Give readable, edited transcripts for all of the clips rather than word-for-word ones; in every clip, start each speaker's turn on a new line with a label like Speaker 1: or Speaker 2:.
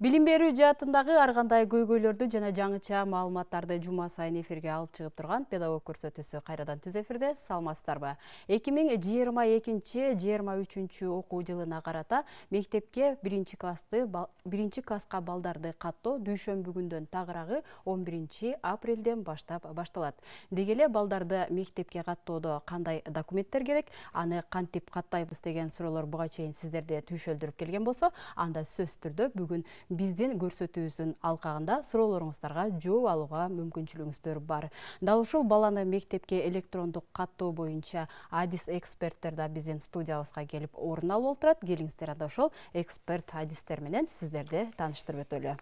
Speaker 1: Билим берүү жаатындагы ар кандай көйгөйлөрдү жана жаңыча маалыматтарды жума сайын эфирге алып чыгып турган педагог көрсөтүүсү кайрадан түз эфирде. Саламатсыздарбы? 2022-23 окуу жылына карата мектепке биринчи класска балдарды каттоо дүйшөмбү күндөн тагыраагы 11 апрелден баштап башталат. Деги эле балдарды мектепке каттоодо кандай документтер керек, аны кантип каттайбыз деген суроолор буга чейин сиздерди түйшөлдүрүп келген болсо, анда сөзсүз түрдө бүгүн биздин көрсөтүүбүздүн алкагында суроолоруңуздарга жооп алууга мүмкүнчүлүгүңүздөр бар. Дал ушул баланы мектепке электрондук каттоо боюнча адис эксперттер да биздин студиябызга келип орун алып отурат. Келиңиздер, анда ошол эксперт адистер менен сиздерди тааныштырып өтөлү.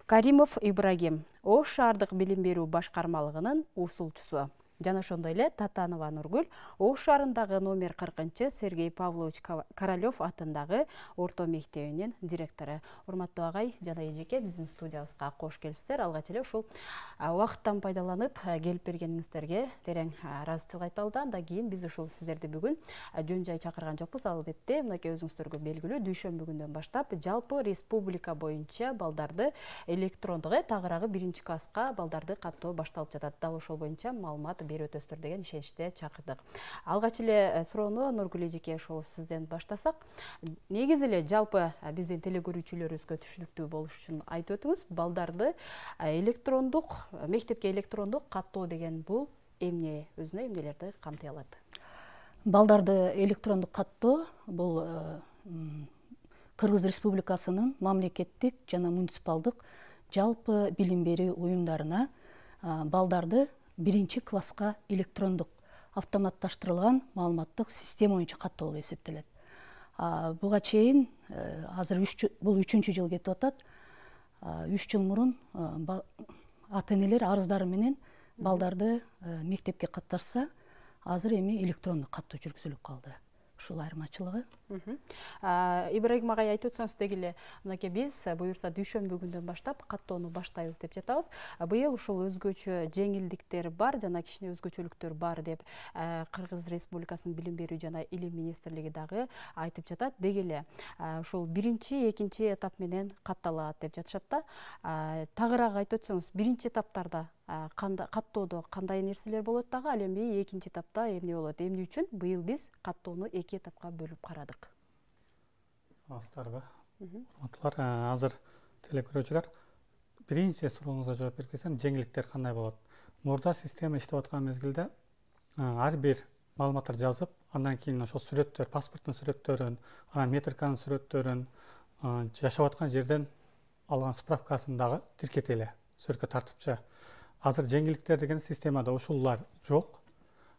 Speaker 1: Каримов Ибрагим, Ош шаардык билим берүү башкармалыгынын усулчусу. Жана ошондой эле Татанова Нургүл, Ош шаарындагы номер 40 Сергей Павлович Королёв атындагы орто мектебинин директору. Урматтуу агай жана эжеке, биздин студиябызга кош келипсиздер. Алгач эле ушул убакыттан пайдаланып келип бергениңиздерге терең ыраазычылык айталы. Андан кийин биз ушул сиздерди бүгүн жөн жай чакырган жокпуз. Албетте, мынакей өзүңүздөргө белгилүү дүйшөмбү күндөн баштап жалпы республика боюнча балдарды электрондук тагыраагы 1-класска балдарды каттоо башталып жатат. Дал ошол боюнча маалымат берип өтөсүздөр деген ишеничте чакырдык. Алгач эле суроону Нургүл эжеке ошол сизден баштасак, негизи эле жалпы биздин телекөрүүчүлөрүбүзгө түшүнүктүү болуш үчүн айтып өтүңүз, балдарды мектепке электрондук каттоо деген бул эмне, өзүнө эмнелерди камтый алат?
Speaker 2: Балдарды электрондук каттоо бул Кыргыз Республикасынын мамлекеттик жана муниципалдык жалпы билим берүү уюмдарына балдарды 1-класска электрондук автоматташтырылган маалыматтык система боюнча каттоо болуп эсептелет. Буга чейин азыр бул 3-жыл кетип атат. 3 жыл мурун ата-энелер арыздары менен балдарды мектепке катташса, азыр эми электрондук каттоо жүргүзүлүп калды. Ушул айырмачылыгы.
Speaker 1: Ибрагим агай айтып өтсөңүз деги эле, мынакей биз буюрса дүйшөмбү күндөн баштап каттоону баштайбыз деп жатабыз. Быйыл ушул өзгөчө жеңилдиктер бар жана кичине өзгөчөлүктөр бар деп Кыргыз Республикасынын билим берүү жана илим министрлиги дагы айтып жатат. Деги эле ушул 1-2 этап менен катталат деп жатышат да. Тагыраак айтып өтсөңүз, 1-этаптарда каттоодо кандай нерселер болот дагы, ал эми 2-этапта эмне болот? Эмне үчүн быйыл биз каттоону 2 этапка бөлүп карадык?
Speaker 3: Саламатсыздарбы? Урматтуулар, азыр телекөрүүчүлөр, биринчи сурооңузга жооп берип кетсем, жеңилдиктер кандай болот? Мурда система иштеп аткан мезгилде ар бир маалыматтарды жазып, андан кийин ошол сүрөттөр, паспорттун сүрөттөрүн, анан метриканын сүрөттөрүн жашап аткан жерден алган справкасын дагы тиркетеле, сөөркө тартыпчы. Азыр жеңилдиктер деген системада ушулар жок.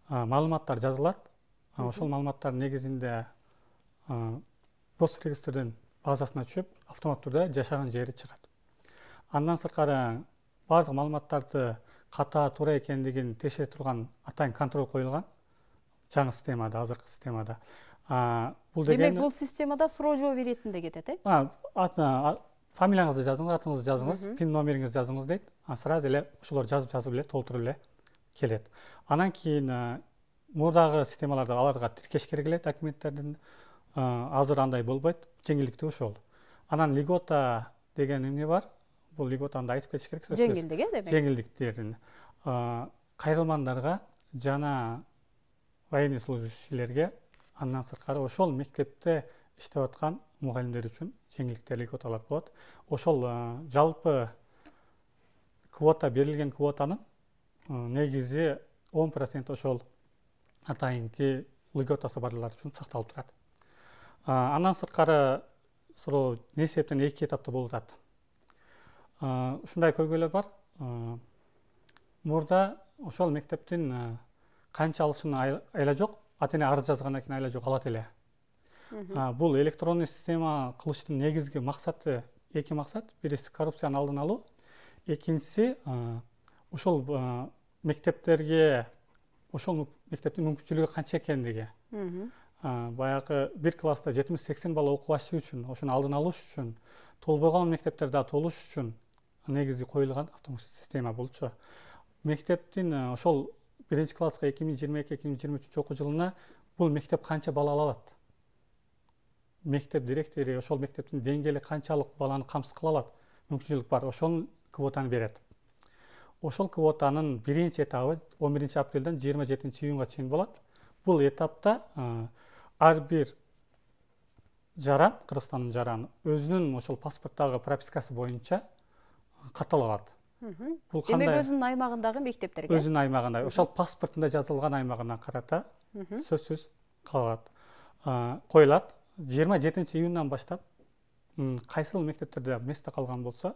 Speaker 3: Маалыматтар жазылат. Ошол маалыматтардын негизинде Госрегистрдин базасына түшүп, автоматтуу түрдө жашаган жери чыгат. Андан сырткары бардык маалыматтарды ката туура экендигин текшере турган атайын контроль коюлган жаңы системада, азыркы системада.
Speaker 1: Демек, бул системада суроо жооп иретинде кетет,
Speaker 3: фамилияңызды жазыңыз, атыңызды жазыңыз, пин номериңизди жазыңыз дейт. Сразу эле ошолор жазып эле толтуруп эле келет. Анан кийин мурдагы системаларда аларга тиркеш керек эле документтердин. Азыр андай болбойт, жеңилдикти ошол. Анан льгота деген эмне бар? Бул льготаны айтып кетиш керек.
Speaker 1: Жеңилдик, демек.
Speaker 3: Жеңилдиктердин кайрылмандарга жана военный служащийлерге, андан сырткары ошол мектепте иштеп аткан мугалимдер үчүн жеңилдиктер, льготалар болот. Ошол жалпы квота, берилген квотанын негизи 10% ошол атайынки льготасы барлар үчүн сакталып турат. Андан сырткары суроо эмне себептен 2 этапта болуп атат? Ушундай көйгөйлөр бар. Мурда ошол мектептин канча алышынын айла жок, ата-эне арыз жазгандан кийин айла жок, алат эле. Бул электрондук система кылыштын негизги максаты 2 максат. Биринчиси коррупцияны алдын алуу, экинчиси ошол мектептерге, ошол мектептин мүмкүнчүлүгү канча экендиги. Баягы 1 класста 70-80 бала окуп ачыш үчүн, ошону алдын алыш үчүн, толбогон мектептерде толуш үчүн негизи коюлган автоматтык система болчу. Мектептин ошол 1-класска 2022-2023 окуу жылына бул мектеп канча бала ала алат? мектеп директору ошол мектептин деңгээли канчалык баланы камсыз кыла алат, мүмкүнчүлүк бар, ошол квотаны берет. Ошол квотанын биринчи этабы 11 апрелден 27 июнга чейин болот. Бул этапта ар бир жаран, Кыргызстандын жараны өзүнүн ошол паспорттагы пропискасы боюнча каттала алат.
Speaker 1: Бул кандай? Демек өзүнүн аймагындагы мектептерге?
Speaker 3: Өзүнүн аймагында, ошол паспортунда жазылган аймагына карата сөзсүз коюлат. 27 июндан баштап кайсыл мектептерде месте калган болсо,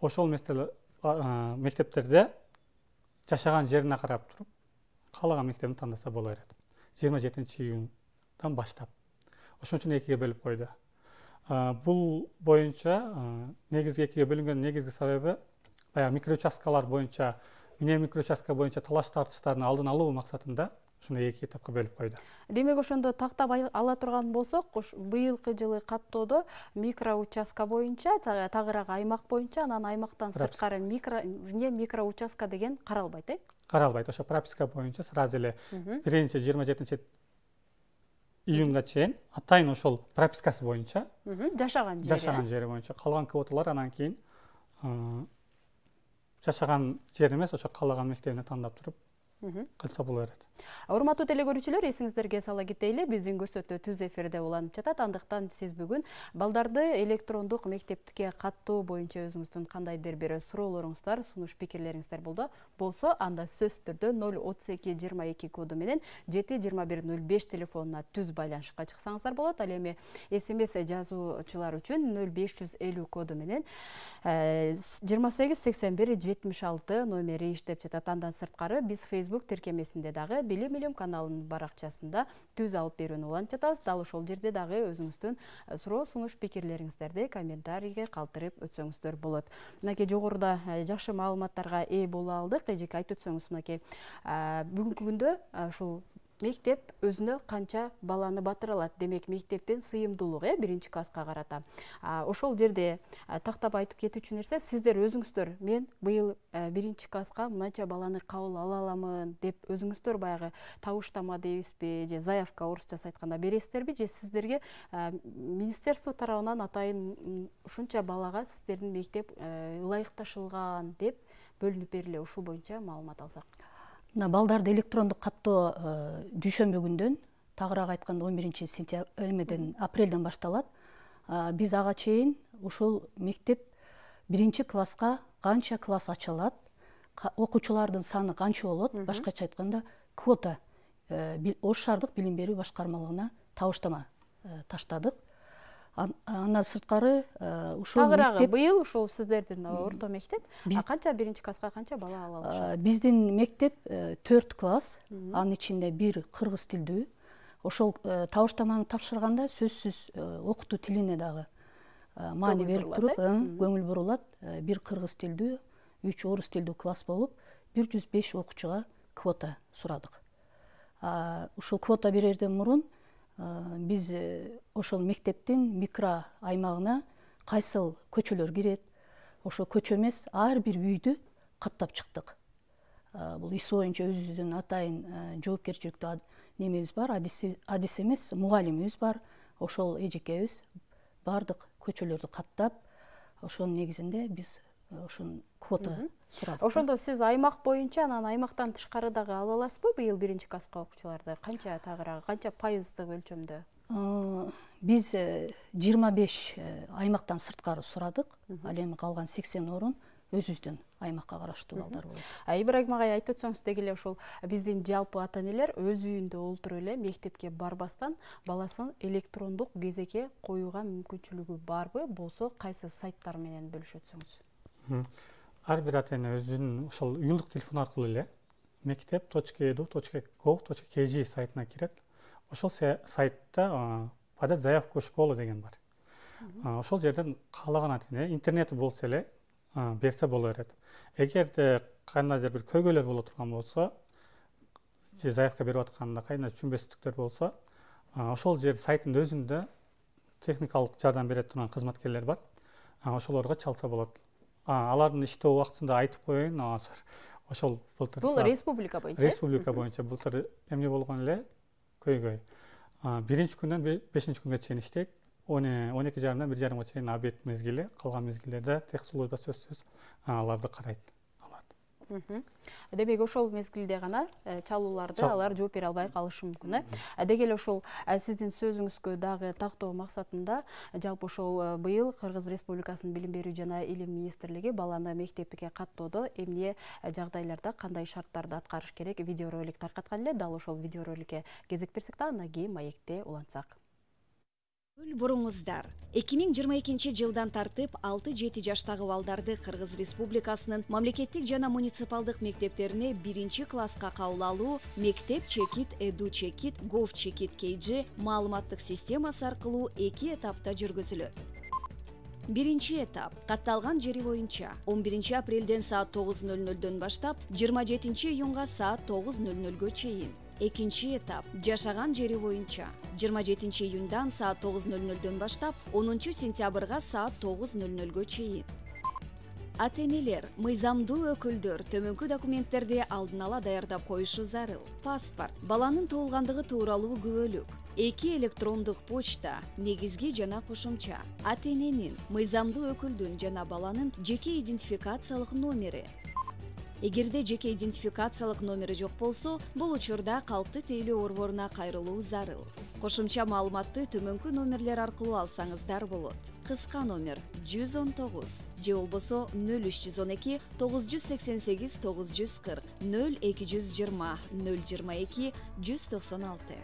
Speaker 3: ошол мектептерде жашаган жерине карап туруп, каалаган мектебин тандаса боло берет. 27 июндан баштап. Ошон үчүн экиге бөлүп койду. Бул боюнча негизги экиге бөлүнгөн негизги себеби баягы микроучасткалар боюнча, эмне микроучастка боюнча талаш тартыштардын алдын алуу максатында ушундай эки этапка бөлүп койду.
Speaker 1: Демек ошондо тактап ала турган болсок, быйылкы жылы каттоодо микроучастка боюнча, тагыраак аймак боюнча, анан аймактан сырткары микроучастка деген каралбайт, э?
Speaker 3: Каралбайт. Ошо прописка боюнча сразу эле 27 июнга чейин атайын ошол пропискасы боюнча жашаган жери боюнча калган квоталар анан кийин жашаган жер эмес, ошо каалаган мектебине тандап туруп кылса боло берет.
Speaker 1: Урматтуу телекөрүүчүлөр, эсиңиздерге сала кетели, биздин көрсөтүү түз эфирде уланып жатат. Андыктан сиз бүгүн балдарды электрондук мектепке каттоо боюнча өзүңүздүн кандайдыр бир суроолоруңуздар, сунуш пикирлериңиздер болсо, анда сөзсүз түрдө 03222 коду менен 72105 телефонуна түз байланышка чыксаңыздар болот. Ал эми СМС жазуучулар үчүн 0550 коду менен 288176 номери иштеп жатат. Андан сырткары биз Facebook тиркемесинде дагы Билим Илим каналынын баракчасында түз алып берүүнү улантып жатабыз. Дал ошол жерде дагы өзүңүздүн суроо, сунуш пикирлериңиздерди комментарийге калтырып өтсөңүздөр болот. Мынакей жогоруда жакшы маалыматтарга ээ боло алдык. Эжеке айтып өтсөңүз, мынакей бүгүнкү күндө ушул мектеп өзүнө канча баланы батыра алат? Демек мектептин сыйымдуулугу биринчи класска карата. Ошол жерде тактап айтып кетүүчү нерсе, сиздер өзүңүздөр мен быйыл биринчи класска мынча баланы кабыл ала аламын деп өзүңүздөр баягы табыштама дейбизби, же заявка орусчасы айтканда бересиздерби, же сиздерге министерство тарабынан атайын ушунча балага сиздердин мектеп ылайыкташылган деп бөлүнүп бериле? Ушул боюнча маалымат алсак.
Speaker 2: Балдарды электрондук каттоо дүйшөмбү күндөн, тагыраак айтканда 11 апрелден башталат. Биз ага чейин ушул мектеп биринчи класска канча класс ачылат, окуучулардын саны канча болот, башкача айтканда квота Ош шаардык билим берүү башкармалыгына табыштама таштадык. Андан сырткары ушул
Speaker 1: тагыраагы быйыл ушул сиздердин орто мектеп канча биринчи класска канча бала ала алышат?
Speaker 2: Биздин мектеп 4 класс, анын ичинде бир кыргыз тилдүү. Ошол табыштаманы тапшырганда сөзсүз окутуу тилине дагы маани берип туруп, көңүл бурулат. Бир кыргыз тилдүү, 3 орус тилдүү класс болуп, 105 окуучуга квота сурадык. Ушул квота берерден мурун биз ошол мектептин микро аймагына кайсыл көчөлөр кирет, ошо көчө эмес ар бир үйдү каттап чыктык. Бул иш боюнча өзүбүздүн атайын жоопкерчиликтүү немебиз бар, адис эмес, мугалимибиз бар. Ошол эжекебиз бардык көчөлөрдү каттап, ошонун негизинде биз ошон квота сурадык.
Speaker 1: Ошондо сиз аймак боюнча, анан аймактан тышкары дагы ала аласызбы быйыл биринчи класска окуучуларды? Канча тагыраагы, канча пайыздык өлчөмдө?
Speaker 2: Биз 25 аймактан сырткары сурадык. Ал эми калган 80 орун өзүбүздүн аймакка караштуу балдар болот.
Speaker 1: Ибрагим агай, айтып өтсөңүз деги эле ошол биздин жалпы ата энелер өз үйүндө олтуруп эле мектепке барбастан баласын электрондук кезекке коюуга мүмкүнчүлүгү барбы? Болсо кайсы сайттар менен бөлүшүп өтсөңүз?
Speaker 3: Ар бир ата эне өзүнүн ошол уюлдук телефон аркылуу эле mектеп.edu.gov.kg сайтына кирет. Ошол сайтта подать заявку в школу деген бар. Ошол жерден каалаган ата эне интернети болсо эле берсе боло берет. Эгерде кандайдыр бир көйгөйлөр боло турган болсо, же заявка берип атканда кайда түшүнбөстүктөр болсо, ошол жер сайттын өзүндө техникалык жардам бере турган кызматкерлер бар. Ошолорго чалса болот. Алардын иштөө убактысында айтып коеюн, ошол былтыр.
Speaker 1: Бул республика боюнча.
Speaker 3: Республика боюнча былтыр эмне болгон эле көйгөй. Биринчи күндөн 5-күнгө чейин иштейт. 12:30-дан 1:30-га чейин обед мезгили, калган мезгилдерде тек сулууда сөзсүз аларды карайт.
Speaker 1: Демек ошол мезгилде гана чалууларды алар жооп бере албай калышы мүмкүн. Деги эле ошол сиздин сөзүңүзгө дагы тактоо максатында жалпы ошол быйыл Кыргыз Республикасынын Билим берүү жана Илим министрлиги баланы мектепке каттоодо эмне жагдайларда кандай шарттарды аткарыш керек видеоролик таркаткан эле. Дал ошол видеороликке кезек берсек да андан кийин маекте улантсак.
Speaker 4: Буруңуздар. 2022 жылдан тартып 6-7 жаштагы балдарды Кыргыз Республикасынын мамлекеттик жана муниципалдык мектептерине 1-класска кабыл алуу Мектеп Чекит Эду Чекит Gov Чекит KG маалыматтык системасы аркылуу 2 этапта жүргүзүлөт. Биринчи этап катталган жери боюнча 11 апрелден саат 9:00 баштап 27 июнга саат 9:00 чейин. Экинчи этап жашаган жери боюнча 27 июндан саат 9:00 баштап 10 сентябрга саат 9:00 чейин. Ата-энелер, мыйзамдуу өкүлдөр төмөнкү документтерди алдын ала даярдап коюшу зарыл. Паспорт, баланын туулгандыгы тууралуу күбөлүк, 2 электрондук почта, негизги жана кошумча, ата-эненин, мыйзамдуу өкүлдүн жана баланын жеке идентификациялык номери. Эгерде жеке идентификациялык номери жок болсо, бул учурда калктуу тейлөө борборуна кайрылуу зарыл. Кошумча маалыматты төмөнкү номерлер аркылуу алсаңыздар болот. Кыска номер 119 же болбосо 0312 988 940 0220 022 196.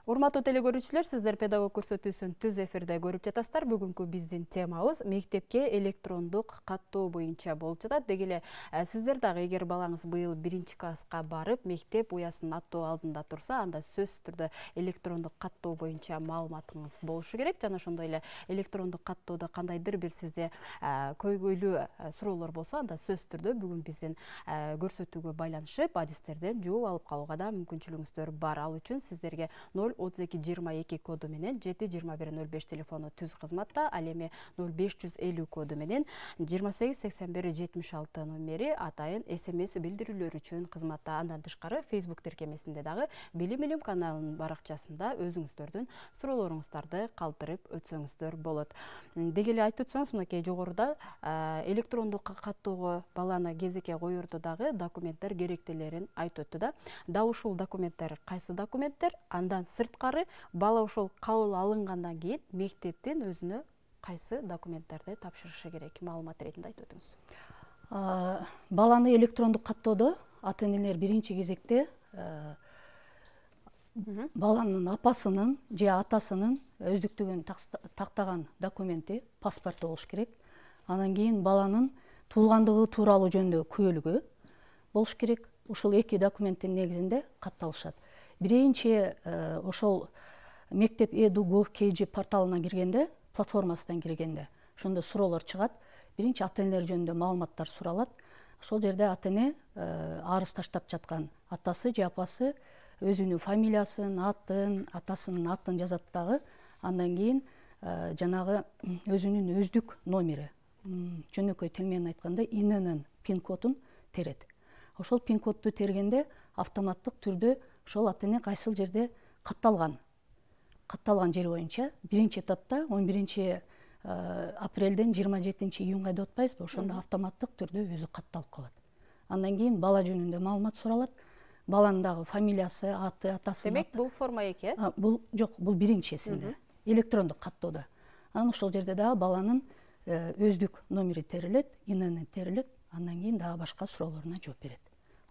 Speaker 1: Урматтуу телекөрүүчүлөр, сиздер педагог көрсөтүүсүн түз эфирде көрүп жатасыздар. Бүгүнкү биздин темабыз мектепке электрондук каттоо боюнча болуп жатат. Деги эле сиздер дагы эгер балаңыз быйыл 1-класска барып, мектеп уясын аттоо алдында турса, анда сөзсүз түрдө электрондук каттоо боюнча маалыматыңыз болушу керек. Жана ошондой эле электрондук каттоодо кандайдыр бир сизде көйгөйлүү суроолор болсо, анда сөзсүз түрдө бүгүн биздин көрсөтүүгө байланышып, адистерден жооп алып калууга да мүмкүнчүлүгүңүздөр бар. Ал үчүн сиздерге 03222 коду менен 72105 телефону түз кызматта, ал эми 0550 коду менен 288176 номери атайын SMS билдирүүлөр үчүн кызматта. Андан тышкары Facebook тиркемесинде дагы Билим каналынын баракчасында өзүңүздөрдүн суроолоруңуздарды калтырып өтсөңүздөр болот. Деги эле айтып өтсөңүз, мынакей жогоруда электрондук каттоого баланы кезекке коердо дагы документтер керектелерин айтып өттү да. Дал ушул документтер кайсы документтер? Андан сырткары бала ошол кабыл алынгандан кийин мектептин өзүнө кайсы документтерди тапшырышы керек? Маалымат иретинде айтып өтүңүз.
Speaker 2: Баланы электрондук каттоодо ата-энелер биринчи кезекте баланын апасынын же атасынын өздүктүгүн тактаган документи, паспорту болуш керек. Анан кийин баланын туулгандыгы тууралуу жөнүндө күбөлүгү болуш керек. Ушул 2 документтин негизинде катталышат. Биринчи ошол Мектеп Эду Gov KG порталына киргенде, платформасынан киргенде, ошондо суроолор чыгат. Биринчи ата-энелер жөнүндө маалыматтар суралат. Ошол жерде ата-эне арыз таштап жаткан атасы же апасы өзүнүн фамилиясын, атын, атасынын атын жазат дагы. Андан кийин жанагы өзүнүн өздүк номери, жөнөкөй тил менен айтканда ИННин пин кодун терет. Ошол пин кодду тергенде автоматтык түрдө ошол ата-эне кайсыл жерде катталган жери боюнча биринчи этапта 11 апрелден 27 июнга деп атпайбызбы, ошондо автоматтык түрдө өзү катталып калат. Андан кийин бала жөнүндө маалымат суралат. Баланын дагы фамилиясы, аты, атасынын аты.
Speaker 1: Демек, бул форма 2?
Speaker 2: Бул жок, бул биринчисинде, электрондук каттоодо. Анан ошол жерде дагы баланын өздүк номери терилет, ИННи терилет, андан кийин дагы башка суроолоруна жооп берет.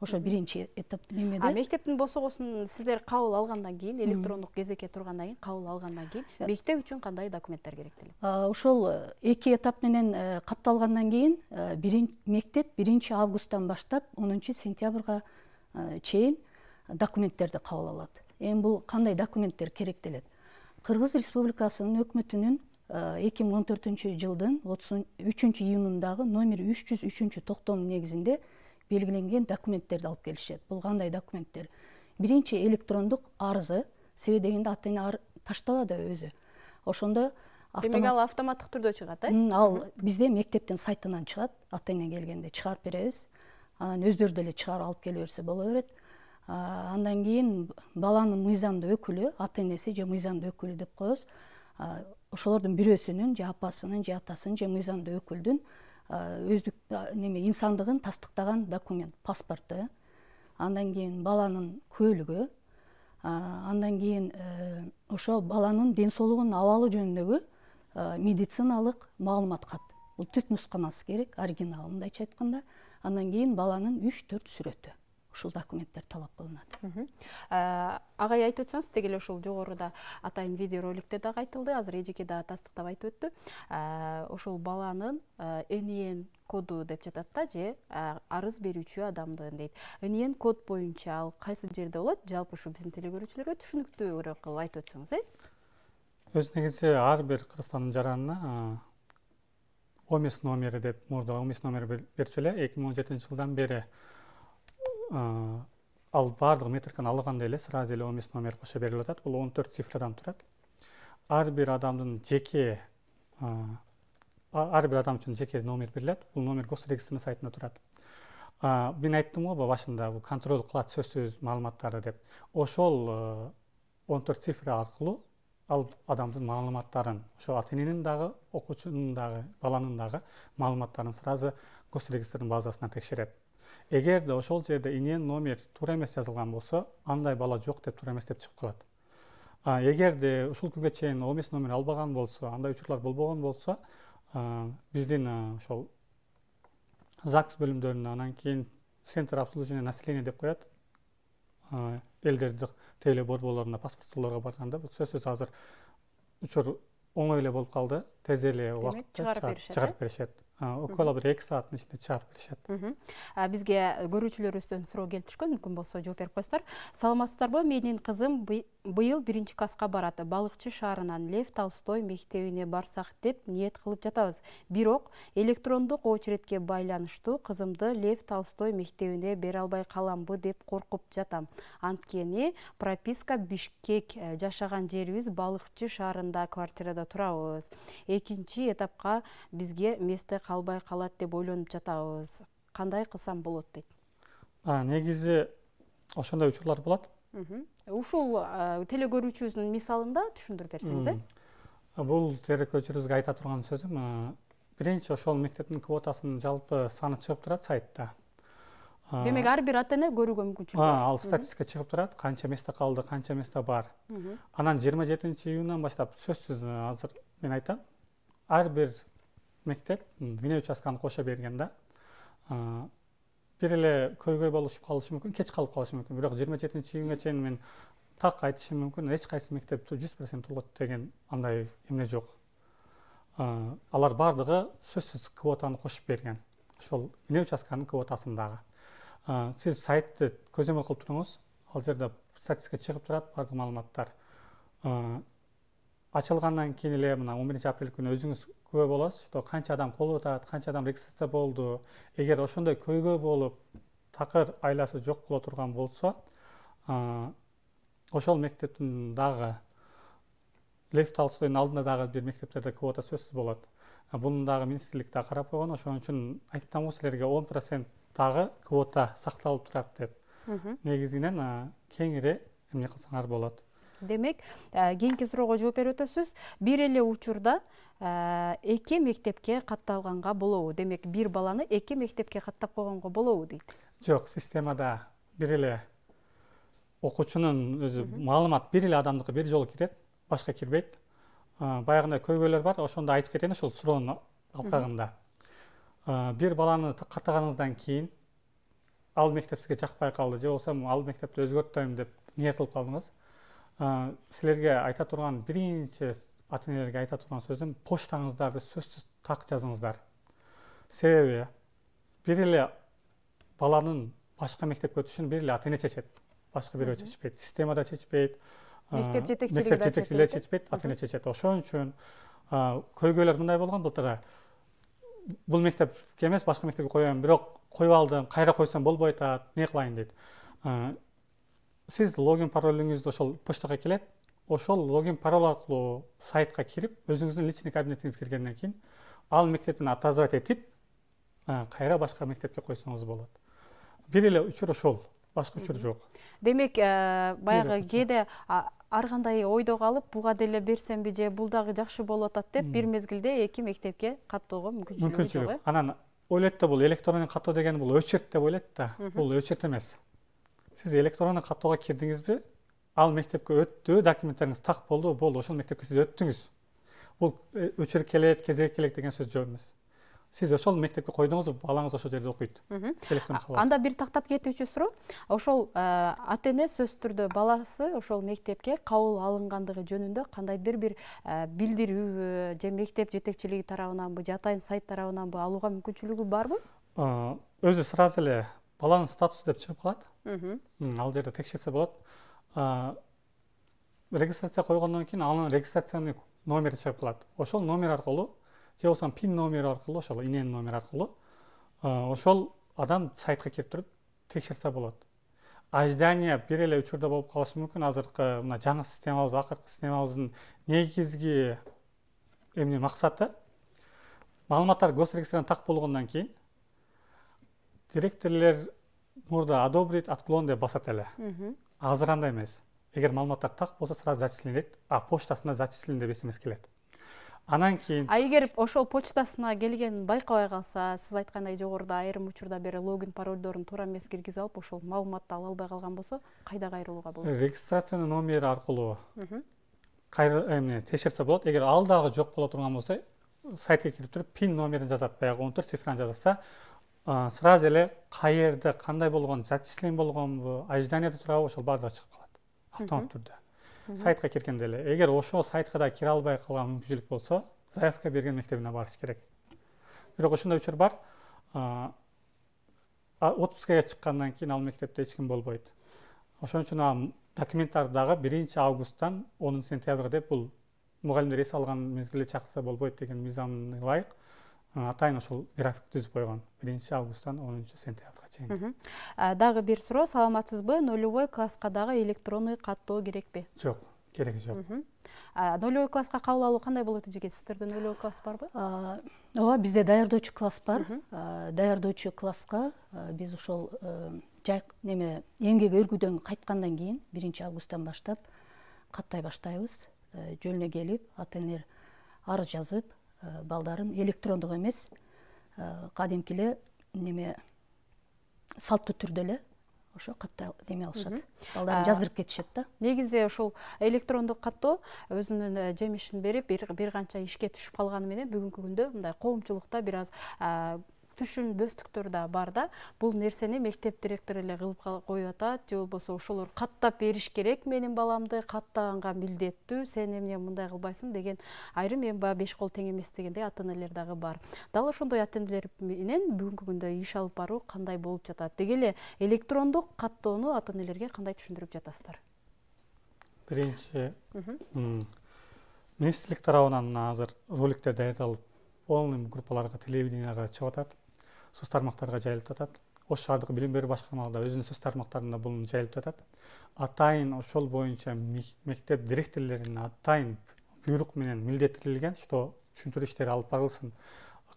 Speaker 2: Ошо биринчи этап немеде.
Speaker 1: Мектептин босогосун сиздер кабыл алгандан кийин, электрондук кезекке тургандан кийин, кабыл алгандан кийин мектеп үчүн кандай документтер керектелет?
Speaker 2: Ошол 2 этап менен катталгандан кийин мектеп 1 августтан баштап 10 сентябрга чейин документтерди кабыл алат. Эми бул кандай документтер керектелет? Кыргыз Республикасынын өкмөтүнүн 2014 жылдын 33 июнундагы номер 303 токтомунун негизинде белгиленген документтерди алып келишет. Бул кандай документтер? Биринчи электрондук арызы, себеби дегенде ата-эне таштабады өзү. ошондо
Speaker 1: демек ал автоматтык түрдө чыгат,
Speaker 2: ал бизде мектептин сайтынан чыгат, ата эне келгенде чыгарып беребиз, анан өздөрү деле чыгарып алып келе берсе боло берет. Андан кийин баланын мыйзамдуу өкүлү, ата энеси же мыйзамдуу өкүлү деп коебуз, ошолордун бирөөсүнүн же апасынын же атасынын же мыйзамдуу өкүлдүн өздүк неме инсандыгын тастыктаган документ, паспорту, андан кийин баланын куөлүгү, андан кийин ошо баланын ден соолугунун абалы жөнүндөгү медициналык маалымат кат. Бул түп нускамасы керек, оригинал мындайча айтканда. Андан кийин баланын 3-4 сүрөтү. Ушул документтер талап кылынат.
Speaker 1: Агай айтып өтсөңүз, деги эле ушул жогоруда атайын видеороликте дагы айтылды, азыр эжеке дагы тастыктап айтып өттү. Ошол баланын НИН коду деп жатат да, же арыз берүүчү адамдын дейт. НИН код боюнча ал кайсы жерде болот? Жалпы ушу биздин телекөрүүчүлөргө түшүнүктүүрөөк кылып айтып өтсөңүз,
Speaker 3: Өз негизи ар бир Кыргызстандын жаранына ОМС номери деп, мурда ОМС номери берчү эле, 2017 жылдан бери ал баардык метриканы алганда эле сразу эле ОМС номери кошо берилип атат. Бул 14 цифрадан турат. Ар бир адамдын жеке ар бир адам үчүн жеке номер берилет. Бул номер госрегистрдин сайтында турат. Мен айттым го башында, бул контроль кылат сөзсүз маалыматтарды деп. Ошол 14 цифра аркылуу ал адамдын маалыматтарын, ошо ата эненин дагы, окуучунун дагы, баланын дагы маалыматтарын сразу госрегистрдин базасына текшерет. Эгерде ошол жерде ИНН номер туура эмес жазылган болсо, андай бала жок деп, туура эмес деп чыгып калат. Эгерде ушул күнгө чейин ОМС номер албаган болсо, андай учурлар болбогон болсо, биздин ошол ЗАГС бөлүмдөрүнө, анан кийин Центр обслуживания населения деп коет, элдерди теле борборлоруна, паспорт столдорго барганда, бул сөзсүз азыр учур оңой эле болуп калды, тез эле убакытта чыгарып беришет. Около бир 2 сааттын ичинде чыгарып беришет.
Speaker 1: Бизге көрүүчүлөрүбүздөн суроо келип түшкөн, мүмкүн болсо жооп берип коесуздар. Саламатсыздарбы? Менин кызым быйыл 1 класска барат. Балыкчы шаарынан Лев Толстой мектебине барсак деп ниет кылып жатабыз. Бирок электрондук очередке байланыштуу кызымды Лев Толстой мектебине бере албай каламбы деп коркуп жатам. Анткени прописка Бишкек, жашаган жерибиз Балыкчы шаарында квартирада турабыз. Экинчи этапка бизге месте калбай калат деп ойлонуп жатабыз. Кандай кылсам болот дейт.
Speaker 3: Негизи ошондой учурлар болот.
Speaker 1: Ушул телекөрүүчүбүздүн мисалында түшүндүрүп берсеңиз.
Speaker 3: Бул телекөрүүчүбүзгө айта турган сөзүм, биринчи ошол мектептин квотасынын жалпы саны чыгып турат сайтта.
Speaker 1: Демек ар бир ата эне көрүүгө мүмкүнчүлүк бар.
Speaker 3: Ал статистика чыгып турат, канча месте калды, канча месте бар. Анан 27-июндан баштап сөзсүз азыр мен айтам, ар бир мектеп бине участканы кошо берген да. Бир эле көйгөй болушуп калышы мүмкүн, кеч калып калышы мүмкүн. Бирок 27-июнга чейин мен так айтышым мүмкүн, эч кайсы мектеп 100% толот деген андай эмне жок. Алар бардыгы сөзсүз квотаны кошуп берген. Ошол бине участканын квотасындагы. Сиз сайтты көзөмөл кылып туруңуз, ал жерде статистика чыгып турат, бардык маалыматтар. Ачылгандан кийин эле мына 11 апрель күнү өзүңүз күбө болосуз, что канча адам кол атат, канча адам регистрация болду. Эгер ошондой көйгөй болуп, такыр айласы жок боло турган болсо, ошол мектептин дагы Лев Толстойдун алдында дагы бир мектептерде квота сөзсүз болот. Бунун дагы министрлик да карап койгон, ошон үчүн айттым го силерге 10% дагы квота сакталып турат деп. Негизинен кеңири эмне кылсаңар болот.
Speaker 1: Демек, кийинки суроого жооп берип өтөсүз. Бир эле учурда 2 мектепке катталганга болобу? Демек, бир баланы 2 мектепке каттап койгонго болобу дейт.
Speaker 3: Жок, системада бир эле окуучунун өзү маалымат бир эле адамдыкы бир жолу кирет, башка кирбейт. Баягындай көйгөйлөр бар, ошондо айтып кетейин ошол суроонун алкагында. Бир баланы каттаганыңыздан кийин ал мектеп сизге жакпай калды, же болбосо ал мектепти өзгөртөйм деп ниет кылып калдыңыз. Силерге айта турган биринчи ата энелерге айта турган сөзүм, почтаңыздарды сөзсүз так жазыңыздар. Себеби бир эле баланын башка мектепке өтүшүн бир эле ата эне чечет, башка бирөө чечпейт, системада чечпейт,
Speaker 1: мектеп жетекчилиги
Speaker 3: чечпейт, ата эне чечет. Ошон үчүн көйгөйлөр мындай болгон былтыр. Бул мектепке эмес, башка мектепке коём, бирок коюп алдым, кайра койсом болбой атат, эмне кылайын дейт. Сиз логин паролуңузду ошол почтага келет, ошол логин пароль аркылуу сайтка кирип, өзүңүздүн личный кабинетиңизге киргенден кийин ал мектептин отозвать этип, кайра башка мектепке койсоңуз болот. Бир эле учур ошол, башка учур жок.
Speaker 1: Демек, баягы кээде ар кандай ойдо калып, буга деле берсемби же бул дагы жакшы болуп атат деп, бир мезгилде эки мектепке каттоого мүмкүнчүлүгү жок.
Speaker 3: Анан ойлойт да, бул электрондук каттоо деген бул өчөрт деп ойлойт да. Бул өчөрт эмес. Сиз электрондук каттоого кирдиңизби, ал мектепке өттү, документтериңиз так болду, ошол мектепке сиз өттүңүз. Бул өчөр келет, кезек келет деген сөз жок эмес. Сиз ошол мектепке койдуңуз, балаңыз ошол жерде окуйт.
Speaker 1: Анда бир тактап кетүүчү суроо, ошол ата-эне сөзсүз түрдө баласы ошол мектепке кабыл алынгандыгы жөнүндө кандайдыр бир билдирүү же мектеп жетекчилиги тарабынанбы, же атайын сайт тарабынанбы алууга мүмкүнчүлүгү барбы?
Speaker 3: Өзү сразу эле баланын статусу деп чыгып калат. Ал жерде текшерсе болот. Регистрация койгондон кийин анын регистрационный номери чыгып калат. Ошол номер аркылуу же болбосо пин номери аркылуу, ошол иненин номери аркылуу ошол адам сайтка кирип туруп текшерсе болот. Аждания бир эле учурда болуп калышы мүмкүн. Азыркы мына жаңы системабыз, акыркы системабыздын негизги максаты маалыматтар госрегистрдан так болгондон кийин директорлор мурда одобрить, отклон деп басат эле. Азыр андай эмес. Эгер маалыматтар так болсо сразу зачисленет, почтасына зачислен деп смс келет. Анан кийин
Speaker 1: эгер ошол почтасына келгенин байкабай калса, сиз айткандай жогоруда айрым учурда бери логин паролдорун туура эмес киргизип алып, ошол маалыматты ала албай калган болсо, кайда кайрылууга болот?
Speaker 3: Регистрациянын номери аркылуу текшерсе болот. Эгер ал дагы жок боло турган болсо, сайтка кирип туруп пин номерин жазат, баягы 14 цифраны жазса, сразу эле каерде кандай болгон, зачислен болгонбу, ажданияда турабы, ошол баардыгы чыгып калат автомат түрдө. Сайтка киргенде эле. Эгер ошол сайтка да кире албай калган мүмкүнчүлүк болсо, заявка берген мектебине барыш керек. Бирок ошондой учур бар. Отпускага чыккандан кийин ал мектепте эч ким болбойт. Ошон үчүн документтар дагы 1 августтан 10 сентябрга деп бул мугалимдер эс алган мезгилде чакырса болбойт деген мыйзамына ылайык атайын ошол график түзүп койгон. 1 августтан 10 сентябрга чейин.
Speaker 1: Дагы бир суроо, саламатсызбы? Нулевой класска дагы электронный каттоо керекпи?
Speaker 3: Жок, кереги жок.
Speaker 1: Нулевой класска кабыл алуу кандай болот эжеке? Сиздерде нулевой класс барбы?
Speaker 2: Ооба, бизде даярдоочу класс бар. Даярдоочу класска биз ошол эмгек өргүүдөн кайткандан кийин 1 августтан баштап каттай баштайбыз. Жөнүнө келип, ата-энелер арыз жазып, балдарын электрондук эмес, кадимки эле салттуу түрдө эле ошо каттай алышат. Балдарын жаздырып кетишет да.
Speaker 1: Негизи ошол электрондук каттоо өзүнүн жемишин берип, бир канча ишке түшүп калганы менен бүгүнкү күндө мындай коомчулукта бир аз түшүнбөстүктөр да бар да. Бул нерсени мектеп директору эле кылып коюп атат, же болбосо ошолор каттап бериш керек менин баламды, каттаганга милдеттүү, сен эмне мындай кылбайсың деген айрым баягы 5 кол тең эмес дегендей ата-энелер дагы бар. Дал ошондой ата-энелер менен бүгүнкү күндө иш алып баруу кандай болуп жатат? Деги эле электрондук каттоону ата-энелерге кандай түшүндүрүп жатасыздар?
Speaker 3: Биринчи, министрлик тарабынан азыр роликтер даярдалып, полный группаларга, телевиденияга чыгып атат. Сөз тармактарга жайылып атат. Ош шаардык билим берүү башкармалыгында өзүнүн сөз тармактарында бул жайылып атат. Атайын ошол боюнча мектеп директорлорунун атайын буйрук менен милдеттирилген, что түшүндүрүү иштери алып барылсын.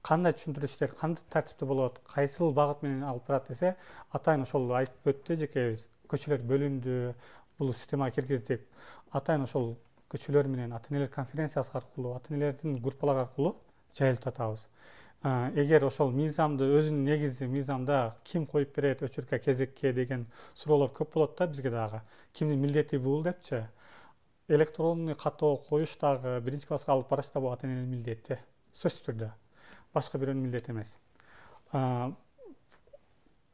Speaker 3: Кандай түшүндүрүү иштери кандай тартипте болот, кайсыл багыт менен алып барат десе, атайын ошол айтып өттү эжекебиз. Көчөлөр бөлүндү, бул системага киргиздик. Атайын ошол көчөлөр менен ата-энелер конференциясы аркылуу, ата-энелердин группалары аркылуу жайылып атабыз. Эгер ошол мыйзамды өзүнүн негизи мыйзамда ким коюп берет өчүркө, кезекке деген суроолор көп болот да бизге дагы. Кимдин милдети бул депчи. Электронный каттоо коюш дагы 1 класска алып барыш да бул ата-эненин милдети. Сөзсүз түрдө. Башка бирөөнүн милдети эмес.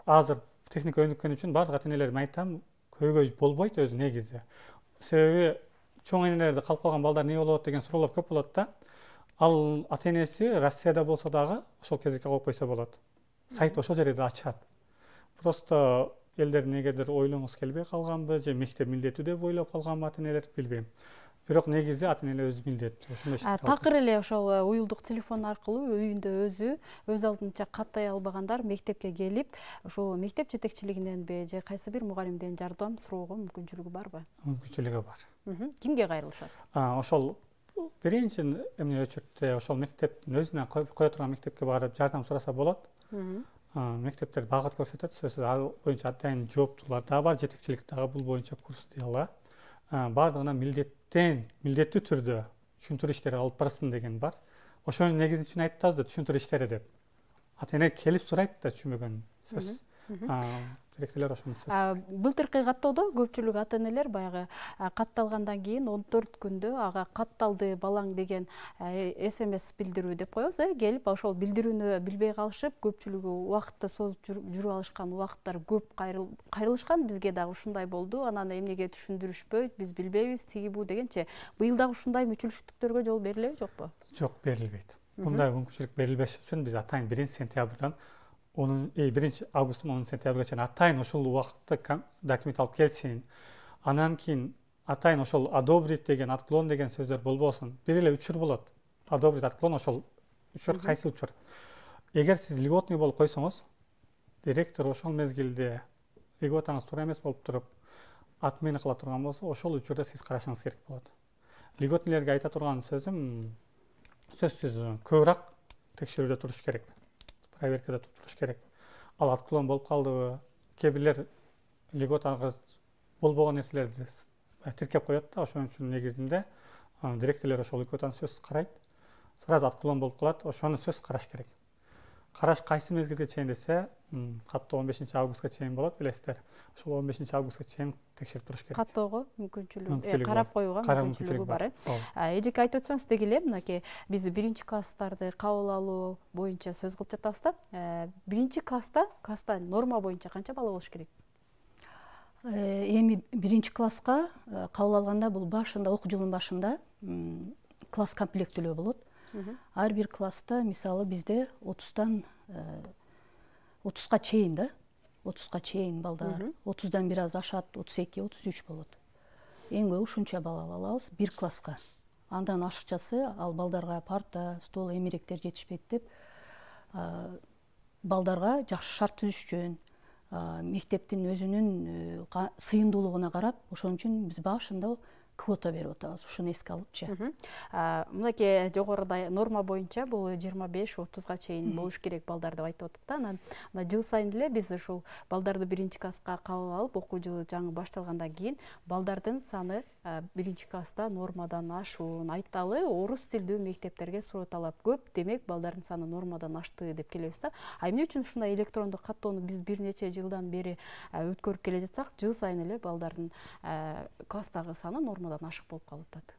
Speaker 3: Азыр техника өнүккөн үчүн баардык ата-энелерге айтам, көйгөй болбойт өзү негизи. Себеби чоң энелерде калып калган балдар эмне болот деген суроолор көп болот да. Ал ата-энеси Россияда болсо дагы ошол кезекке коюп койсо болот. Сайт ошол жерде ачат. Просто элдер негедир ойлоңуз келбей калганбы, же мектеп милдеттүү деп ойлоп калганбы ата-энелер, билбейм. бирок негизи ата эне эле өзү милдеттүү ошондой иштер.
Speaker 1: Такыр эле ошол уюлдук телефон аркылуу үйүндө өз алдынча каттай албагандар мектепке келип, ошол мектеп жетекчилигиненби же кайсы бир мугалимден жардам суроого мүмкүнчүлүгү барбы?
Speaker 3: Мүмкүнчүлүгү бар.
Speaker 1: Кимге кайрылышат?
Speaker 3: Ошол биринчи эмне өчүртте ошол мектептин өзүнө кое турган мектепке барып жардам сураса болот. Мектептер багыт көрсөтөт, сөзсүз ал боюнча атайын жооптуулар да бар, жетекчилик дагы бул боюнча курс дыяла. Бардыгына милдеттүү түрдө түшүндүрүү иштери алып барсын деген бар. Ошонун негизин айтып атабыз да, түшүндүрүү иштери деп. Ата эне келип сурайт да түшүнбөгөн сөз. Директорлор ошону сөз.
Speaker 1: Былтыркы каттоодо көпчүлүк ата энелер баягы катталгандан кийин 14 күндө ага катталды балаң деген СМС билдирүү деп коебуз, келип ошол билдирүүнү билбей калышып, көпчүлүгү убакытты созуп жүрүп алышкан убакыттар көп кайрылышкан. Бизге дагы ушундай болду. Анан эмнеге түшүндүрүшпөйт, биз билбейбиз, тиги бу дегенче. Быйыл дагы ушундай мүчүлүштүктөргө жол берилеби, жокпу?
Speaker 3: Жок, берилбейт. Мындай мүмкүнчүлүк берилбеш үчүн биз атайын 1 сентябрдан 1 августтан 10 сентябрга чейин атайын ошол убакытты документ алып келсин. Анан кийин атайын ошол одобрить деген, отклон деген сөздөр болбосун. Бир эле учур болот. Одобрить, отклон, ошол учур кайсы учур? Эгер сиз льготный болуп койсоңуз, директор ошол мезгилде льготаңыз туура эмес болуп туруп, отмена кыла турган болсо, ошол учурда сиз карашыңыз керек болот. Льготныйлерге айта турган сөзүм, сөзсүз көбүрөөк текшерүүдө туруш керек. Проверкада туруш керек. Ал отклон болуп калдыбы? Кээ бирлер льготаңыз болбогон нерселерди тиркеп коет да, ошон үчүн негизинде директорлор ошол льготаны сөзсүз карайт. Сразу отклон болуп калат, ошону сөзсүз караш керек. Караш кайсы мезгилге чейин десе, каттоо 15 августка чейин болот, билесиздер. Ошол 15 августка чейин текшерип туруш керек.
Speaker 1: Каттоого мүмкүнчүлүгү, карап коюуга мүмкүнчүлүгү бар. Эжеке айтып өтсөңүз деги эле, мынакей биз 1-класстарды кабыл алуу боюнча сөз кылып жатабыз да. 1-класста норма боюнча канча бала болуш керек?
Speaker 2: Эми 1-класска кабыл алганда бул башында, окуу жылынын башында класс комплектүүлөө болот. Ар бир класста мисалы бизде 30га чейин да, 30га чейин балдар, 30дан бир аз ашат, 32, 33 болот. Эң көп ушунча бала алабыз бир класска. Андан ашыкчасы ал балдарга парта, стол, эмеректер жетишпейт деп балдарга жакшы шарт түзүшчүн, мектептин өзүнүн сыйымдуулугуна карап, ошон үчүн биз башында квота берип атабыз, ушуну эске алыпчы.
Speaker 1: Мынакей жогоруда норма боюнча бул 25-30га чейин болуш керек балдар деп айтып атат да. Анан жыл сайын эле биз ушул балдарды 1-класска кабыл алып, окуу жылы жаңы башталгандан кийин балдардын саны 1-класста нормадан ашуун айталы, орус тилдүү мектептерге суроо талап көп, демек балдардын саны нормадан ашты деп келебиз да. Эмне үчүн ушундай электрондук каттоону биз бир нече жылдан бери өткөрүп келе жатсак, жыл сайын эле балдардын класстагы саны нормадан ашык болуп калып атат?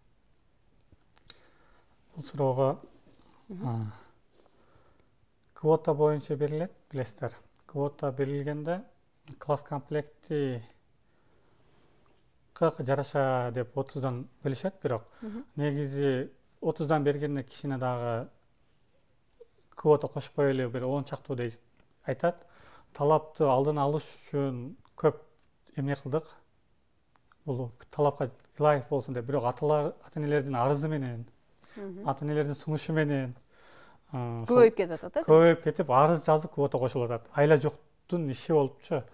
Speaker 3: Бул суроого квота боюнча берилет, билесиздер. Квота берилгенде класс комплекти жараша деп 30дан бөлүшөт, бирок негизи 30дан бергенде кичине дагы квота кошпой эле бир 10 чактуу деп айтат. Талапты алдын алыш үчүн көп эмне кылдык. Бул талапка ылайык болсун деп, бирок ата энелердин арызы менен, ата энелердин сунушу менен
Speaker 1: көбөйүп кетип атат.
Speaker 3: Көбөйүп кетип, арыз жазып квота кошулуп атат. Айла жоктун иши болупчу.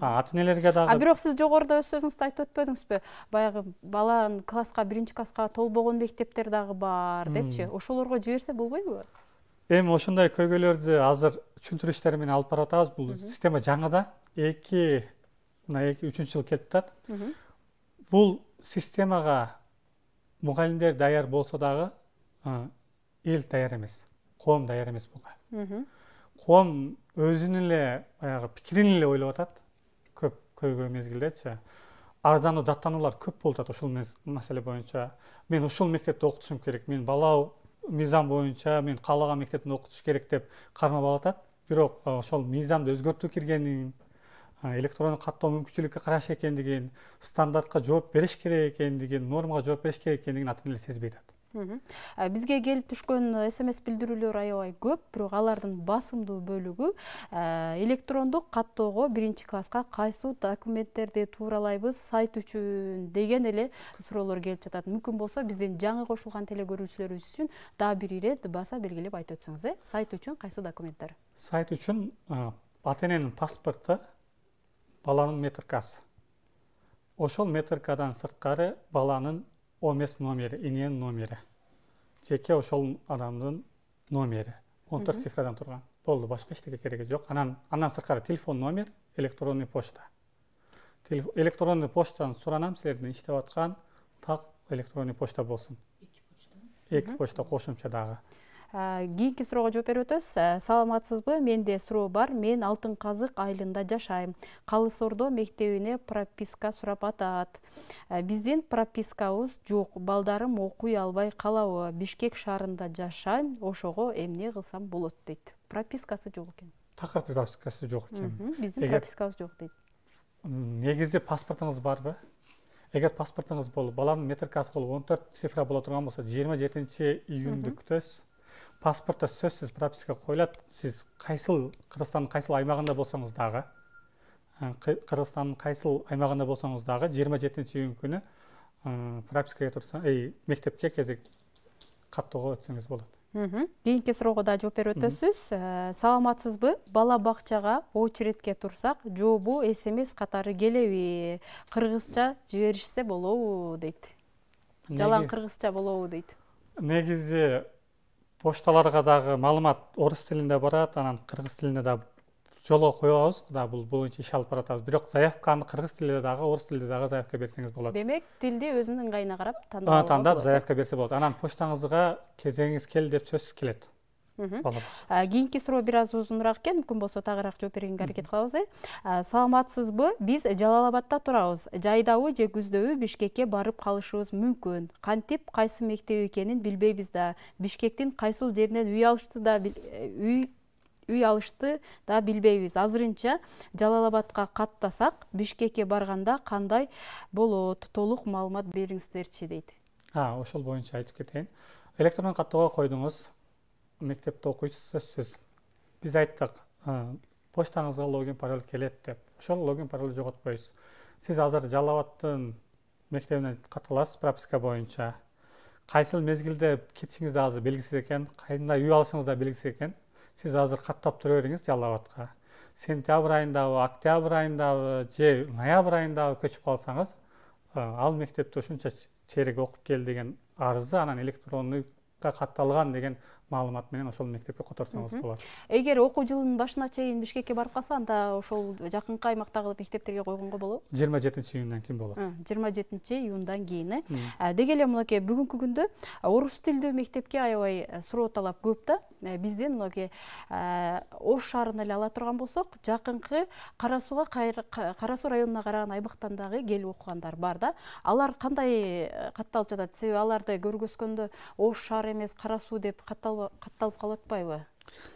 Speaker 3: Ата энелерге дагы.
Speaker 1: Бирок сиз жогоруда өз сөзүңүздө айтып өтпөдүңүзбү? Баягы баланын класска 1-класска толбогон мектептер дагы бар депчи. Ошолорго жиберсе болбойбу?
Speaker 3: Эми ошондой көйгөйлөрдү азыр түшүндүрүү иштери менен алып барып атабыз. Бул система жаңы да, 2-3 жыл келип атат. Бул системага мугалимдер даяр болсо дагы эл даяр эмес, коом даяр эмес буга. Коом өзүнүн эле баягы пикирин эле ойлоп атат. Көйгөй мезгилдечи. Арзандуу даттануулар көп болуп атат ушул маселе боюнча. Мен ушул мектепте окутушум керек, мен бала мыйзам боюнча мен каалаган мектепте окутуш керек деп кармап алатат. Бирок ошол мыйзамды өзгөртүү киргенин, электрондук каттоо мүмкүнчүлүккө караш экендигин, стандартка жооп бериш керек экендигин, нормага жооп бериш керек экендигин ата энелер сезбей атат.
Speaker 1: Бизге келип түшкөн СМС билдирүүлөр аябай көп, бирок алардын басымдуу бөлүгү электрондук каттоого 1-класска кайсы документтерди тууралайбыз сайт үчүн деген эле суроолор келип жатат. Мүмкүн болсо биздин жаңы кошулган теле көрүүчүлөрүбүз үчүн дагы бир ирет баса белгилеп айтып өтсөңүз, сайт үчүн кайсы документтер?
Speaker 3: Сайт үчүн ата-эненин паспорту, баланын метркасы. Ошол метркадан сырткары баланын ОМС номери, иненин номери. Жеке ошол адамдын номери. 14 цифрадан турган. Болду, башка эчтеке кереги жок. Андан сырткары телефон номер, электронный почта. Электронный почтаны суранам силердин иштеп аткан так электронный почта болсун. Эки почта кошумча дагы.
Speaker 1: Кийинки суроого жооп берип өтөбүз. Саламатсызбы? Менде суроо бар. Мен Алтын Казык айылында жашайм. Калыс Ордо мектебине прописка сурап атат. Биздин пропискабыз жок. Балдарым окуй албай калабы? Бишкек шаарында жашайм. Ошого эмне кылсам болот дейт. Пропискасы жок экен.
Speaker 3: Такыр пропискасы жок экен.
Speaker 1: Биздин пропискабыз жок дейт.
Speaker 3: Негизи паспортуңуз барбы? Эгер паспортуңуз болуп, баланын метркасы болуп 14 цифра боло турган болсо, 27-июнду күтөсүз. Паспортто сөзсүз прописка коюлат. Сиз кайсыл Кыргызстандын кайсыл аймагында болсоңуз дагы, Кыргызстандын кайсыл аймагында болсоңуз дагы 27-июнь күнү пропискага турсаң, мектепке кезек каттоого өтсөңүз болот.
Speaker 1: Кийинки суроого да жооп берип өтөсүз. Саламатсызбы? Бала бакчага очередке турсак, жообу СМС катары келеби? Кыргызча жиберишсе болобу дейт. Жалаң кыргызча болобу дейт.
Speaker 3: Негизи пошталарга дагы маалымат орус тилинде барат, анан кыргыз тилинде да жолго коебуз да, бул боюнча иш алып баратабыз. Бирок заявканы кыргыз тилинде дагы, орус тилинде дагы заявка берсеңиз болот.
Speaker 1: Демек, тилди өзүнүн ыңгайына карап тандап
Speaker 3: заявка берсе болот. Анан поштаңызга кезегиңиз келди деп сөзсүз келет.
Speaker 1: Кийинки суроо бир аз узунураак экен, мүмкүн болсо тагыраак жооп бергенге аракет кылабыз. Саламатсызбы? Биз Жалал Абадта турабыз. Жайдабы же күздөбү Бишкекке барып калышыбыз мүмкүн. Кантип кайсы мектеп экенин билбейбиз да. Бишкектин кайсыл жеринен үй алышты да билбейбиз. Азырынча Жалал Абадка каттасак, Бишкекке барганда кандай болот? Толук маалымат бериңиздерчи дейт.
Speaker 3: Ошол боюнча айтып кетейин. Электрон каттоого койдуңуз. Мектепте окуйсуз сөзсүз. Биз айттык, поштаңызга логин пароль келет деп. Ошол логин пароль жоготпойсуз. Сиз азыр Жалал Абадтын мектебине катталасыз прописка боюнча. Кайсыл мезгилде кетишиңиз да азыр белгисиз экен, кайда үй алышыңыз да белгисиз экен. Сиз азыр каттап тура бериңиз Жалал Абадка. Сентябрь айындабы, октябрь айындабы же ноябрь айындабы көчүп калсаңыз, ал мектепте ушунча чейрек окуп кел деген арызы анан электрондук катталган деген маалымат менен ошол мектепке которсоңуз болот.
Speaker 1: Эгер окуу жылынын башына чейин Бишкекке барып калса, анда ошол жакынкы аймактагы мектептерге койгонго болобу?
Speaker 3: 27-июндан кийин болот.
Speaker 1: 27-июндан кийин. Деги эле мынакей бүгүнкү күндө орус тилдүү мектепке аябай суроо талап көп да. Биздин мынакей Ош шаарына эле ала турган болсок, жакынкы Кара Суу районуна караган аймактан дагы келип окугандар бар да. Алар кандай катталып жатат? Себеби аларды көргөзгөндө Ош шаар эмес, Кара Суу деп катталып калып атпайбы?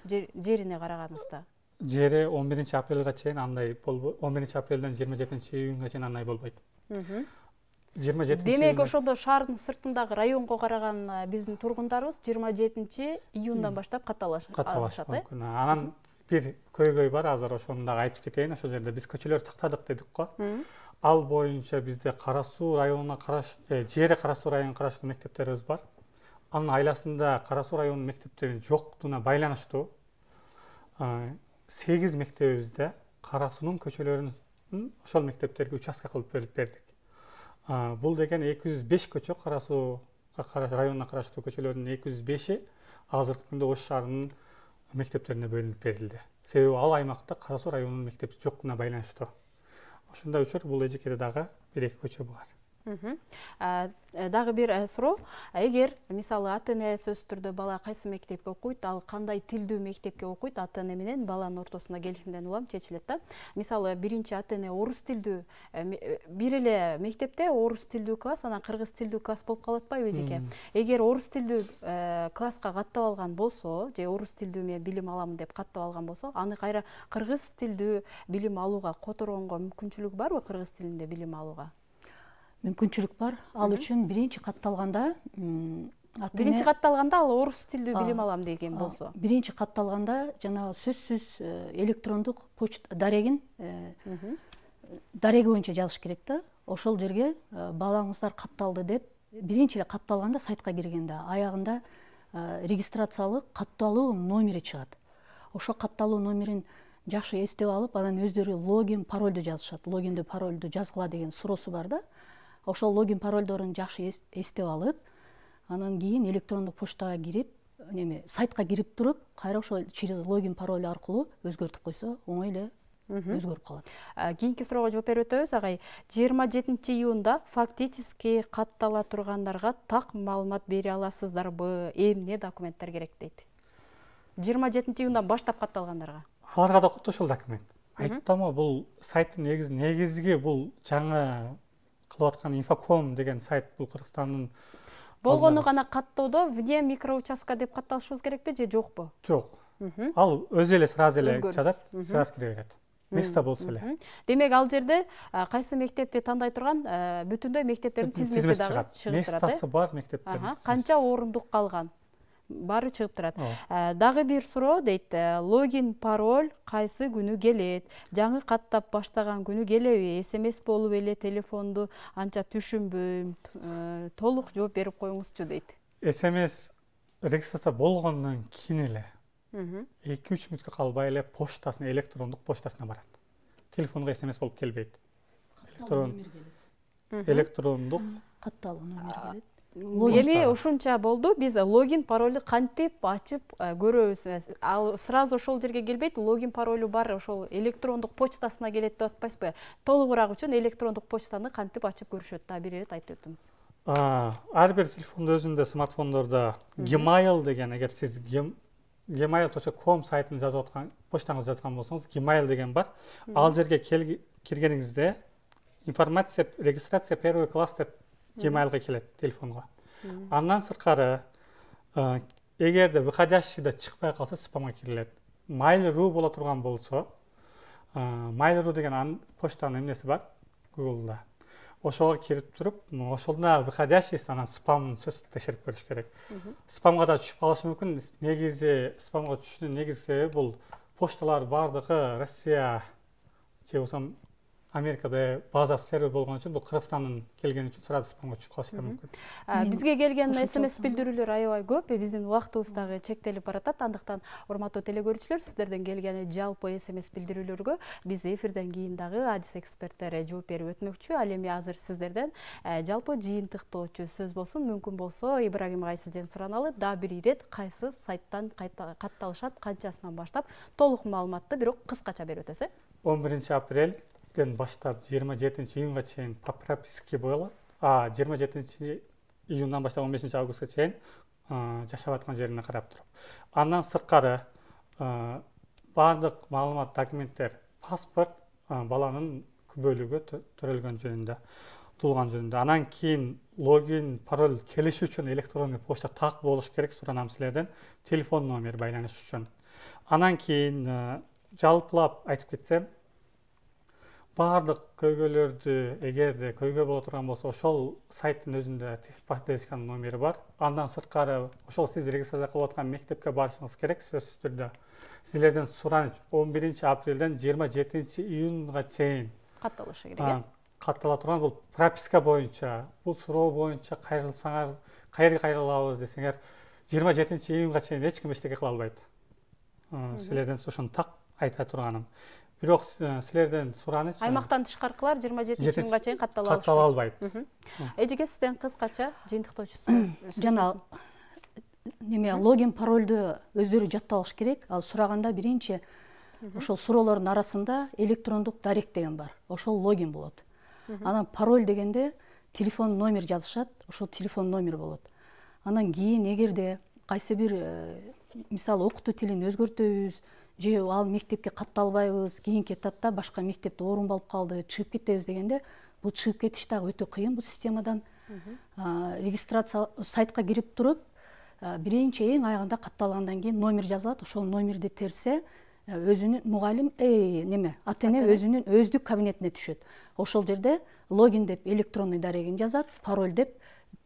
Speaker 1: Жерине караганыбызда.
Speaker 3: Жери 11 апрелга чейин андай болбойт. 11 апрелден 27-июнга чейин андай болбойт. 27
Speaker 1: Демек, ошондо шаардын сыртындагы районго караган биздин тургундарыбыз 27-июндан баштап катталышат.
Speaker 3: Анан бир көйгөй бар, азыр ошону дагы айтып кетейин. Ошол жерде биз көчөлөр тактадык дедик го. Ал боюнча бизде Кара Суу районуна жери Кара Суу районуна караштуу мектептерибиз бар. Анын айласында Кара Суу районунун мектептеринин жоктугуна байланыштуу 8 мектебибизде Кара Суунун көчөлөрүн ошол мектептерге участка кылып бердик. Бул деген 205 көчө, Кара Суу районуна караштуу көчөлөрдүн 205-и азыркы күндө Ош шаарынын мектептерине бөлүнүп берилди. Себеби ал аймакта Кара Суу районунун мектеби жоктугуна байланыштуу. Ошондой үчүн бул эжекеде дагы 1-2 көчө бар.
Speaker 1: Дагы бир суроо. Эгер мисалы ата-эне сөзсүз түрдө бала кайсы мектепке окуйт, ал кандай тилдүү мектепке окуйт, ата-эне менен баланын ортосунда келишимден улам чечилет да. Мисалы биринчи ата-эне орус тилдүү бир эле мектепте орус тилдүү класс, анан кыргыз тилдүү класс болуп калып атпайбы эжеке? Эгер орус тилдүү класска каттап алган болсо, же орус тилдүү мен билим алам деп каттап алган болсо, аны кайра кыргыз тилдүү билим алууга которгонго мүмкүнчүлүк барбы, кыргыз тилинде билим алууга?
Speaker 2: Мүмкүнчүлүк бар. Ал үчүн биринчи катталганда
Speaker 1: Биринчи катталганда ал орус тилдүү билим алам деген болсо.
Speaker 2: Биринчи катталганда жанагы сөзсүз электрондук почта дарегин дареги боюнча жазыш керек да. Ошол жерге балаңыздар катталды деп биринчи эле катталганда сайтка киргенде аягында регистрациялык катталуу номери чыгат. Ошо катталуу номерин жакшы эстеп алып, анан өздөрү логин, паролду жазышат. Логинди, паролду жазгыла деген суроосу бар да. Ошол логин, паролдорун жакшы эстеп алып, анан кийин электрондук почтага кирип, сайтка кирип туруп, кайра ошол через логин, пароль аркылуу өзгөртүп койсо, оңой эле өзгөрүп калат.
Speaker 1: Кийинки суроого жооп берип өтөбүз, агай. 27-июнда фактически каттала тургандарга так маалымат бере аласыздарбы? Эмне документтер керек дейт. 27-июндан баштап катталгандарга.
Speaker 3: Аларга да ошол документ. Айттым, бул сайттын негизги бул жаңы кылып аткан Infocom деген сайт, бул Кыргызстандын
Speaker 1: болгону гана каттоодо вне микроучастка деп катталышыбыз керекпи же жокпу?
Speaker 3: Жок. Ал өзү эле сразу эле жазат, сразу кире берет. Место болсо эле.
Speaker 1: Демек ал жерде кайсы мектепти тандай турган бүтүндөй мектептердин тизмеси дагы чыгып турат.
Speaker 3: Местасы бар мектептердин.
Speaker 1: Канча орундук калган? Бары чыгып турат. Дагы бир суроо дейт, логин, пароль кайсы күнү келет? Жаңы каттап баштаган күнү келеби? SMS болуп эле телефонду анча түшүнбөйм. Толук жооп берип коюңузчу дейт.
Speaker 3: SMS регистрация болгондон кийин эле 2-3 мүнөткө калбай эле почтасына, электрондук почтасына барат. Телефонго SMS болуп келбейт. Электрондук
Speaker 2: катталуу номер келет.
Speaker 1: Эми ушунча болду, биз логин, паролду кантип ачып көрөбүз? Ал сразу ошол жерге келбейт, логин, паролу бар, ошол электрондук почтасына келет деп атпайсызбы? Толугураак үчүн электрондук почтаны кантип ачып көрүшөт? Да бир ирет айтып өтүңүз.
Speaker 3: Ар бир телефондо өзүндө, смартфондордо Gmail деген, эгер сиз gmail.com сайтын жазып аткан, почтаңызды жазган болсоңуз, Gmail деген бар. Ал жерге киргениңизде информация, регистрация первый класс деп Gmail'ga келет телефонго. Андан сырткары, эгерде выходящийда чыкпай калса, спамга кирилет. Mail.ru боло турган болсо, Mail.ru деген почтанын эмнеси бар Google'да. Ошого кирип туруп, ошолда выходящийси, анан спамын сөзсүз текшерип көрүш керек. Спамга да түшүп калышы мүмкүн. Негизи спамга түшүүнүн негизи себеби бул почталар бардыгы Россия же болсо Америкада база сервер болгон үчүн, бул Кыргызстандын келген үчүн сразу спамга түшүп калышы мүмкүн.
Speaker 1: Бизге келген SMS билдирүүлөр аябай көп, биздин убактыбыз дагы чектелип баратат. Андыктан урматтуу телекөрүүчүлөр, сиздерден келген жалпы SMS билдирүүлөргө биз эфирден кийин дагы адис эксперттери жооп берип өтмөкчү. Ал эми азыр сиздерден жалпы жыйынтыктоочу сөз болсун, мүмкүн болсо Ибрагим агай сизден сураналы, да бир ирет кайсы сайттан катталышат, канчасынан баштап толук маалыматты бирок кыскача берип өтөсүз.
Speaker 3: 11 апрелден баштап 27 июнга чейин по прописке болот. 27 июндан баштап 15 августка чейин жашап аткан жерине карап туруп. Андан сырткары бардык маалымат, документтер, паспорт баланын күбөлүгү төрөлгөн жөнүндө, туулган жөнүндө. Анан кийин логин, пароль келиш үчүн электрондук почта так болуш керек, суранам силерден. Телефон номер байланыш үчүн. Анан кийин жалпылап айтып кетсем, бардык көйгөйлөрдү, эгерде көйгөй боло турган болсо, ошол сайттын өзүндө техподдержканын номери бар. Андан сырткары, ошол сиз регистрация кылып аткан мектепке барышыңыз керек, сөзсүз түрдө. Силерден сураныч 11 апрелден 27 июнга чейин
Speaker 1: катталышы керек.
Speaker 3: Каттала турган, бул прописка боюнча, бул суроо боюнча кайрылсаңар, кайра кайрылабыз десеңер, 27 июнга чейин эч ким эчтеке кыла албайт. Силерден ошону так айта турганым. Бирок силерден сураныч,
Speaker 1: аймактан тышкаркылар 27 июнга чейин каттала
Speaker 3: албайт.
Speaker 1: Эжеке, сизден кыскача жыйынтыктоочу
Speaker 2: жана логин, паролду өздөрү жаттап алыш керек. Ал сураганда биринчи ошол суроолордун арасында электрондук дарек деген бар. Ошол логин болот. Анан пароль дегенде телефон номер жазышат, ошол телефон номер болот. Анан кийин эгерде кайсы бир мисалы окутуу тилин өзгөртөбүз, же ал мектепке катталбайбыз, кийинки этапта башка мектепте орун болуп калды, чыгып кетебиз дегенде, бул чыгып кетиш дагы өтө кыйын бул системадан. Регистрация сайтка кирип туруп, биринчи эң аягында катталгандан кийин номер жазылат, ошол номерди терсе, өзүнүн мугалим, ата-эне өзүнүн өздүк кабинетине түшөт. Ошол жерде логин деп электронный дарегин жазат, пароль деп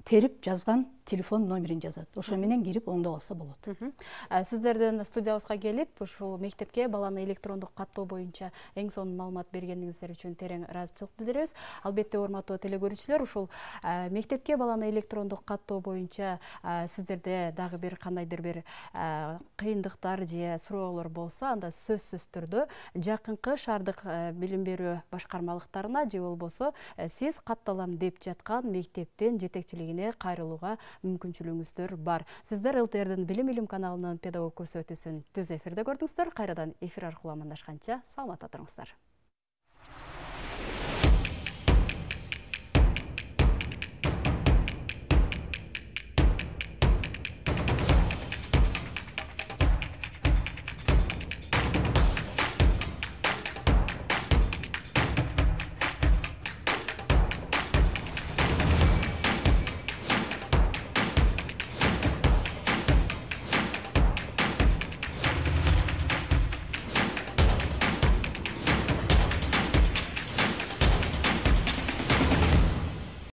Speaker 2: терип жазган телефон номерин жазат. Ошо менен кирип оңдоп алса болот.
Speaker 1: Сиздердин студиябызга келип, ушул мектепке баланы электрондук каттоо боюнча эң сонун маалымат бергениңиздер үчүн терең ыраазычылык билдиребиз. Албетте, урматтуу телекөрүүчүлөр, ушул мектепке баланы электрондук каттоо боюнча сиздерде дагы бир кандайдыр бир кыйындыктар же суроолор болсо, анда сөзсүз түрдө жакынкы шаардык билим берүү башкармалыктарына же болбосо сиз катталам деп жаткан мектептин жетекчилигине кайрылууга мүмкүнчүлүгүңүздөр бар. Сиздер ЛТРдин билим илим каналынын педагог көрсөтүүсүн түз эфирде көрдүңүздөр. Кайрадан эфир аркылуу амандашканча саламатта туруңуздар.